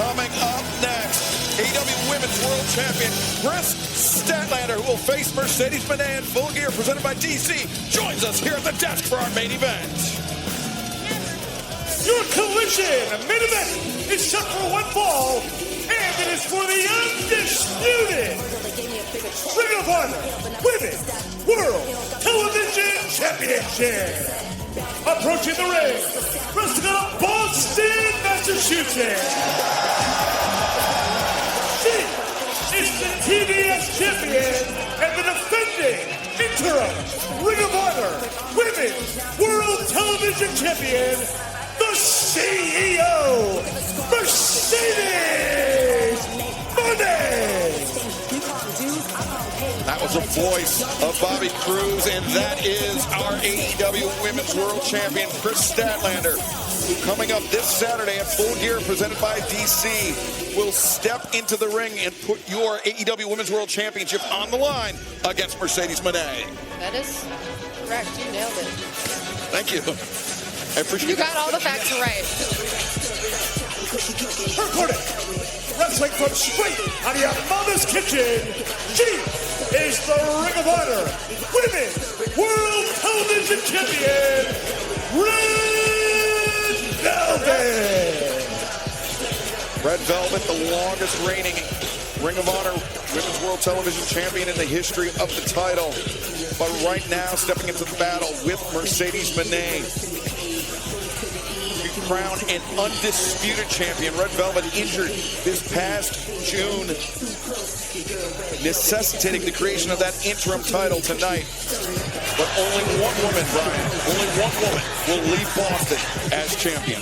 Coming up next, AEW Women's World Champion Kris Statlander, who will face Mercedes Moné in Full Gear, presented by DC, joins us here at the desk for our main event. Your Collision main event is set for one fall, and it is for the undisputed Ring of Honor Women's World Television Championship. Approaching the ring, wrestling out of Boston, Massachusetts. She is the TBS champion and the defending interim Ring of Honor Women's World Television Champion, the CEO, Mercedes Moné. That was the voice of Bobby Cruz, and that is our AEW Women's World Champion, Kris Statlander, who coming up this Saturday at Full Gear, presented by DC, will step into the ring and put your AEW Women's World Championship on the line against Mercedes Moné. That is correct. You nailed it. Thank you. I appreciate You got all the facts right. Her opponent, wrestling from straight out of your mama's kitchen, she is the Ring of Honor Women's World Television Champion, Red Velvet. Red Velvet, the longest reigning Ring of Honor Women's World Television Champion in the history of the title. But right now, stepping into the battle with Mercedes Moné, crowned an undisputed champion. Red Velvet injured this past June, necessitating the creation of that interim title tonight. But only one woman, Brian, only one woman will leave Boston as champion.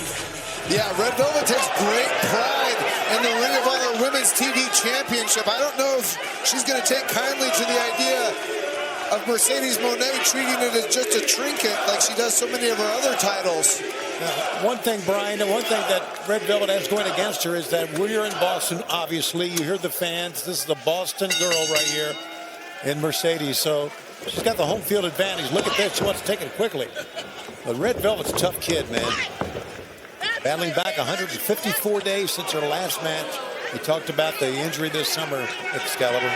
Yeah, Red Velvet takes great pride in the Ring of Honor Women's TV Championship. I don't know if she's going to take kindly to the idea of Mercedes Moné treating it as just a trinket like she does so many of her other titles. One thing, Brian, the one thing that Red Velvet has going against her is that we're in Boston, obviously. You hear the fans. This is the Boston girl right here in Mercedes. So she's got the home field advantage. Look at this. She wants to take it quickly. But Red Velvet's a tough kid, man. Battling back 154 days since her last match. We talked about the injury this summer, Excalibur.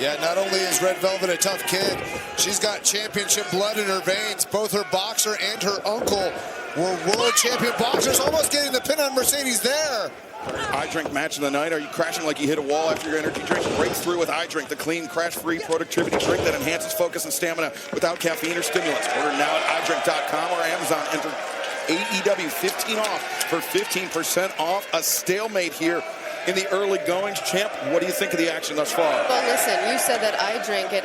Yeah, not only is Red Velvet a tough kid, she's got championship blood in her veins. Both her boxer and her uncle were world champion boxers, almost getting the pin on Mercedes there. I Drink match of the night. Are you crashing like you hit a wall after your energy drink? Break through with I Drink, the clean, crash-free productivity drink that enhances focus and stamina without caffeine or stimulants. Order now at idrink.com or Amazon. Enter AEW 15 off for 15% off. A stalemate here in the early goings. Champ, what do you think of the action thus far? Well, listen, you said that I Drink, it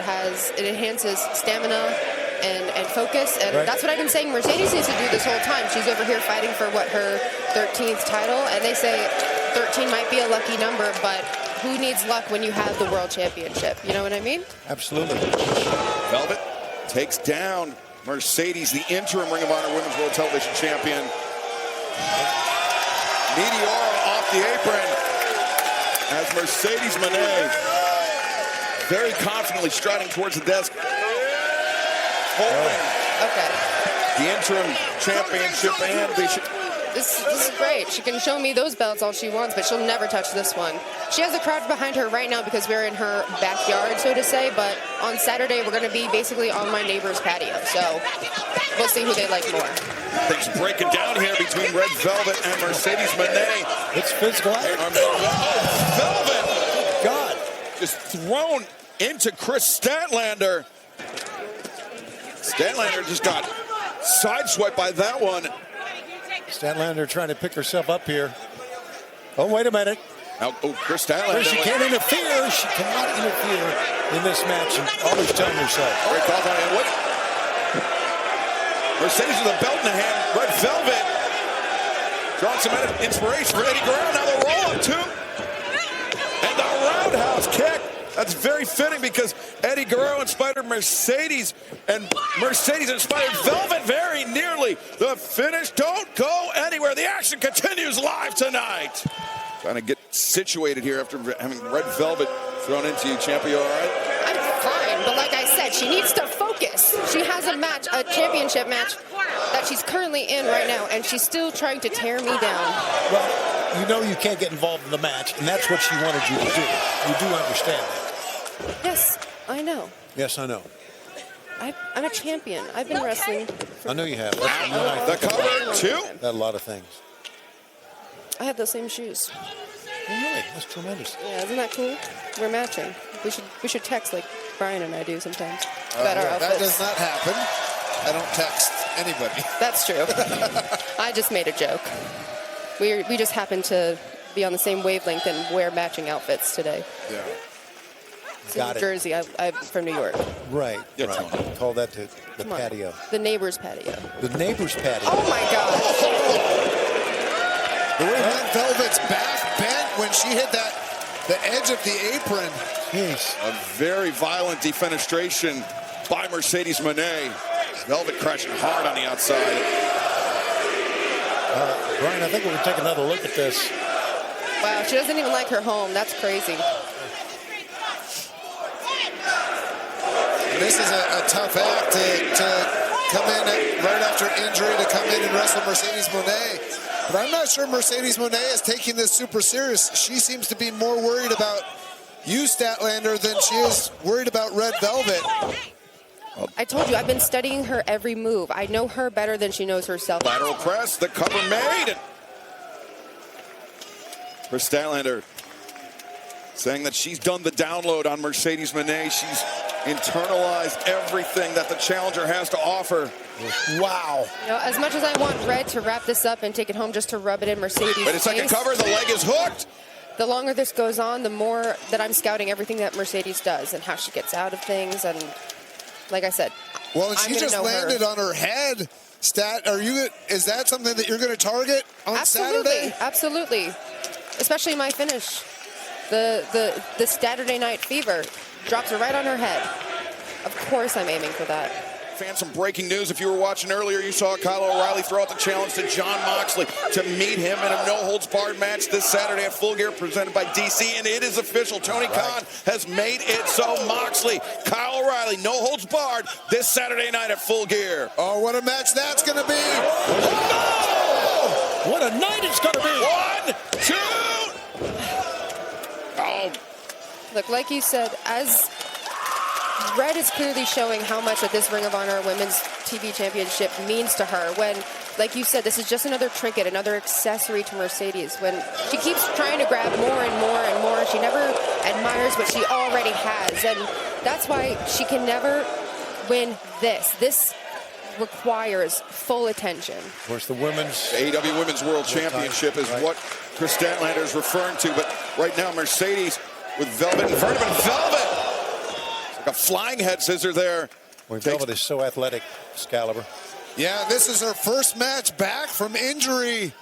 enhances stamina and focus, and right. That's what I've been saying Mercedes needs to do this whole time. She's over here fighting for her 13th title, and they say 13 might be a lucky number, but who needs luck when you have the world championship? You know what I mean? Absolutely. Velvet takes down Mercedes, the interim Ring of Honor Women's World Television Champion. Meteora off the apron as Mercedes Moné very confidently striding towards the desk. Okay. The interim championship and This is great. She can show me those belts all she wants, but she'll never touch this one. She has a crowd behind her right now because we're in her backyard, so to say, but on Saturday we're going to be basically on my neighbor's patio, so we'll see who they like more. things breaking down here between Red Velvet and Mercedes Moné. It's physical action. Velvet! God. Just thrown into Kris Statlander. Statlander just got sideswiped by that one. Statlander trying to pick herself up here. Oh, wait a minute. Now, Kris Statlander. She can't interfere. She cannot interfere in this match. And always telling herself. Great call on it. What? Mercedes with a belt in the hand. Red Velvet drawing some inspiration for Eddie Guerrero. Now the roll-up, too. And the roundhouse kick. That's very fitting because Eddie Guerrero inspired Mercedes, and Mercedes inspired Velvet very nearly. The finish. Don't go anywhere. The action continues live tonight. Trying to get situated here after having Red Velvet thrown into you. Champ, you all right? I'm fine, but like I said, she needs to focus. She has a match, a championship match that she's currently in right now, and she's still trying to tear me down. Well, you know you can't get involved in the match, and that's what she wanted you to do. You do understand that. Yes, I know. Yes, I know. I'm a champion. I've been wrestling. I know you have. The cover, 2. Got a lot of things. I have those same shoes. Really? That's tremendous. Yeah, isn't that cool? We're matching. We should text like Brian and I do sometimes about our outfits. That does not happen. I don't text anybody. That's true. I just made a joke. We just happen to be on the same wavelength and wear matching outfits today. Yeah. It's Got in it. Jersey. I'm from New York. Right. Yeah, Right. Call that the Come on. patio. The neighbor's patio. The neighbor's patio. Oh my gosh. The way Red Velvet's back bent when she hit the edge of the apron. Jeez. A very violent defenestration by Mercedes Moné. Velvet crashing hard on the outside. Brian, I think we're going to take another look at this. Wow, she doesn't even like her home. That's crazy. This is a tough act to come in right after injury, to come in and wrestle Mercedes Moné. But I'm not sure Mercedes Moné is taking this super serious. She seems to be more worried about you, Statlander, than she is worried about Red Velvet. I told you, I've been studying her every move. I know her better than she knows herself. Lateral press, the cover made. For Statlander saying that she's done the download on Mercedes Moné. She's internalized everything that the challenger has to offer. Wow. You know, as much as I want Red to wrap this up and take it home just to rub it in Mercedes' Wait a second, face, cover, the leg is hooked. the longer this goes on, the more that I'm scouting everything that Mercedes does and how she gets out of things. And like I said, Well, and I'm she gonna just know landed her. on her head. Is that something that you're going to target on Saturday? Absolutely. Especially my finish. The Saturday Night Fever drops her right on her head. Of course I'm aiming for that. Fans, some breaking news. If you were watching earlier, you saw Kyle O'Reilly throw out the challenge to Jon Moxley to meet him in a no-holds-barred match this Saturday at Full Gear presented by DC, and it is official. Tony Khan has made it so. Moxley, Kyle O'Reilly, no-holds-barred this Saturday night at Full Gear. Oh, what a match that's going to be. Oh! What a night it's going to be. 1, 2. Oh, Look, like you said, as Red is clearly showing how much that this Ring of Honor Women's TV Championship means to her when, like you said, this is just another trinket, another accessory to Mercedes. When she keeps trying to grab more and more and more, she never admires what she already has. And that's why she can never win this. This requires full attention. Of course, the women's AEW Women's World Championship is what Kris Statlander is referring to, but right now Mercedes with Velvet in front of him. Velvet! It's like a flying head scissor there. Boy, Velvet is so athletic, Excalibur. Yeah, this is her first match back from injury.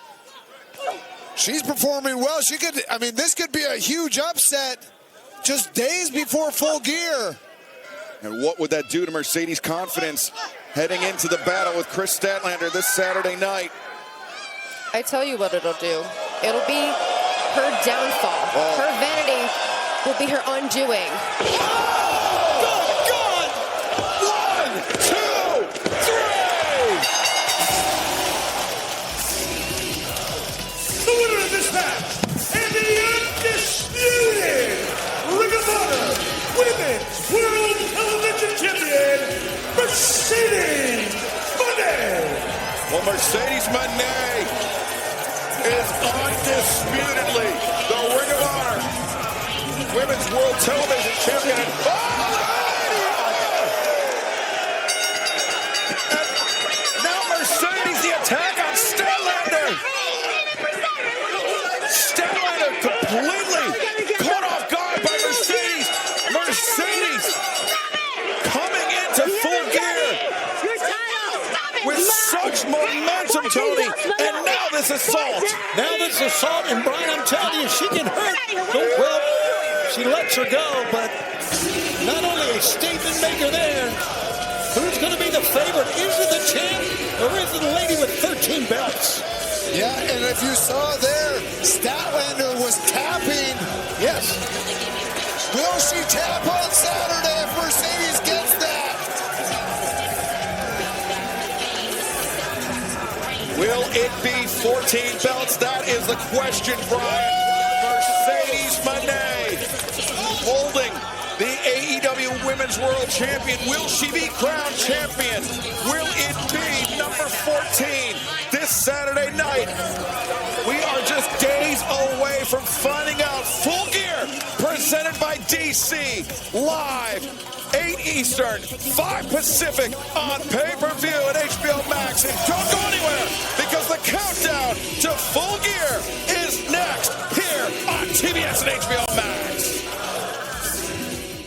She's performing well. This could be a huge upset just days before Full Gear. And what would that do to Mercedes' confidence heading into the battle with Kris Statlander this Saturday night? I tell you what it'll do. It'll be her downfall. Her vanity will be her undoing. Good God! 1, 2, 3! The winner of this match and the undisputed Ring of Honor Women's World Television Champion, Mercedes Moné. Well, Mercedes Moné is undisputedly the Ring of Honor Women's World Television Champion. And now Mercedes, the attack on Statlander. Statlander completely caught off guard by Mercedes. Mercedes coming into Full Gear with such momentum, Tony, and now this assault. And Brian, I'm telling you, she can hurt. Well, she lets her go, but not only a statement maker there. Who's going to be the favorite? Is it the champ, or is it the lady with 13 belts? Yeah, and if you saw there, Statlander was tapping. Yes. Will she tap on Saturday if Mercedes gets that? Will it be 14 belts? That is the question, Brian. Mercedes Moné holding the AEW Women's World Champion. Will she be crowned champion? Will it be number 14 this Saturday night? We are just days away from finding out. Full Gear, presented by DC, live, 8 Eastern, 5 Pacific, on pay-per-view at HBO Max. And don't go anywhere, because the countdown to Full Gear